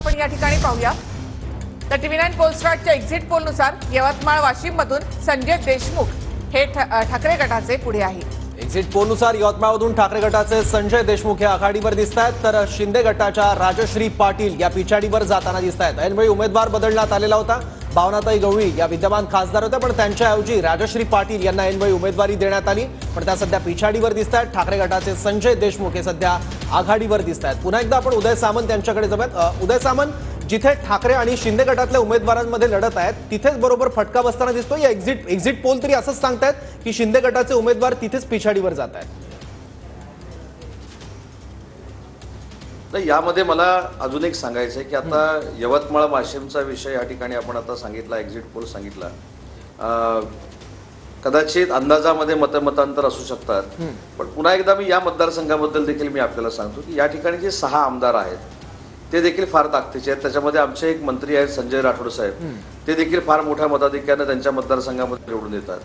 आपण या ठिकाणी पाहूया तर TV9 पोलस्टारच्या एक्झिट पोलनुसार यवतमाळ वाशिम मधून संजय देशमुख हे ठाकरे गटाचे पुढे आहे। एक्झिट पोलनुसार यवतमाळमधून ठाकरे गटाचे संजय देशमुख हे आघाडीवर दिसतात तर शिंदे गटाच्या राजश्री पाटील या पिछाडीवर जाताना दिसतात। ऐनवेळी उमेदवार बदलण्यात आलेला होता। भावनाताई गवळी या विद्यमान खासदार होत्या पण त्यांच्याऐवजी राजश्री पाटील यांना ऐनवेळी उमेदवारी देण्यात आली पण त्या सध्या पिछाडीवर दिसतात। ठाकरे गटाचे संजय देशमुख हे सध्या आघाडीवर दिसतात। पुन्हा एकदा आपण उदय सामंत यांच्याकडे जाऊयात। उदय सामंत, जिथे ठाकरे आणि शिंदे गटातल्या उमेदवारांमध्ये लढत आहेत तिथेच बरोबर फटका बसताना दिसतो। या एक्झिट पोल तरी असंच सांगतायत की शिंदे गटाचे उमेदवार तिथेच पिछाडीवर जात आहेत। यामध्ये मला अजून एक सांगायचं आहे की आता यवतमाळ वाशिमचा विषय या ठिकाणी आपण आता सांगितला, एक्झिट पोल सांगितला। कदाचित अंदाजामध्ये मतांतर असू शकतात पण पुन्हा एकदा मी या मतदारसंघाबद्दल देखील मी आपल्याला सांगतो की या ठिकाणी जे 6 आमदार आहेत ते देखील फार ताकदीचे आहेत। त्याच्यामध्ये आमचे एक मंत्री आहेत संजय राठोड साहेब, ते देखील फार मोठ्या मताधिक्याने त्यांच्या मतदारसंघामध्ये निवडून येतात।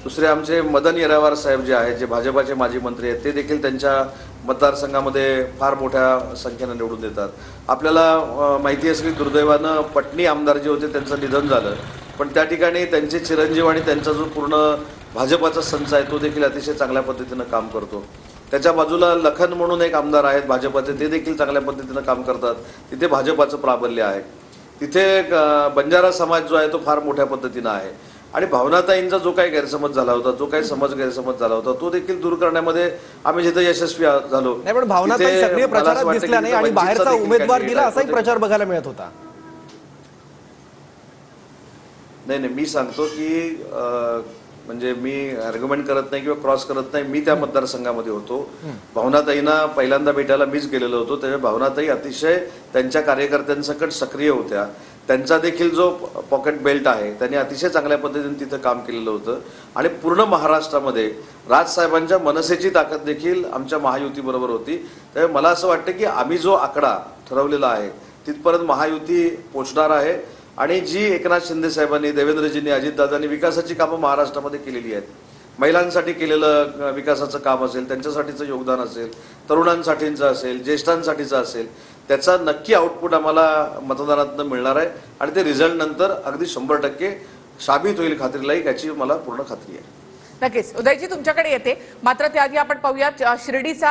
दुसरे आमचे मदन येरावार साहेब जे आहेत, जे भाजपाचे माजी मंत्री आहेत, ते देखील त्यांच्या मतदारसंघामध्ये फार मोठ्या संख्येने निवडून येतात। आपल्याला माहिती असेल की दुर्दैवानं पटणी आमदार जे होते त्यांचं निधन झालं पण त्या ठिकाणी त्यांचे चिरंजीव आणि त्यांचा जो पूर्ण भाजपाचा संच आहे तो देखील अतिशय चांगल्या पद्धतीनं काम करतो। त्याच्या बाजूला लखन म्हणून एक आमदार आहेत भाजपाचे, ते देखील चांगल्या पद्धतीनं काम करतात। तिथे भाजपाचं प्राबल्य आहे। तिथे बंजारा समाज जो आहे तो फार मोठ्या पद्धतीनं आहे आणि भावनाताईंचा जो काही गैरसमज झाला होता, जो काही गैरसमज झाला होता तो देखील दूर करण्यामध्ये आम्ही जिथे यशस्वी झालो। नाही पण भावनाताई सक्रिय प्रचारात दिसल्या नाही आणि बाहेरचा उमेदवार दिला असाही प्रचार बघायला मिळत होता। नाही, मी सांगतो की म्हणजे मी आर्ग्युमेंट करत नाही किंवा क्रॉस करत नाही। मी त्या मतदारसंघामध्ये होतो। भावनाताईंना पहिल्यांदा भेटायला मीच गेलेलो होतो। त्यामुळे भावनाताई अतिशय त्यांच्या कार्यकर्त्यांसकट सक्रिय होत्या। त्यांचा देखील जो पॉकेट बेल्ट आहे त्यांनी अतिशय चांगल्या पद्धतीने तिथं काम केलेलं होतं आणि पूर्ण महाराष्ट्रामध्ये राजसाहेबांच्या मनसेची ताकद देखील आमच्या महायुतीबरोबर होती। त्यामुळे मला असं वाटतं की आम्ही जो आकडा ठरवलेला आहे तिथपर्यंत महायुती पोहोचणार आहे आणि जी एकनाथ शिंदे साहेबांनी, देवेंद्रजींनी, अजितदादांनी विकासाची कामं महाराष्ट्रामध्ये केलेली आहेत, महिलांसाठी केलेलं विकासाचं काम असेल, त्यांच्यासाठीचं योगदान असेल, तरुणांसाठीचं असेल, ज्येष्ठांसाठीचं असेल, त्याचा नक्की आउटपुट आम्हाला मतदानातून मिळणार आहे आणि ते रिझल्ट नंतर अगदी 100% साबित होईल खात्रीलाही, याची मला पूर्ण खात्री आहे। नक्कीच उदयजी तुमच्याकडे येते, मात्र त्याआधी आपण पाहूया शिर्डीचा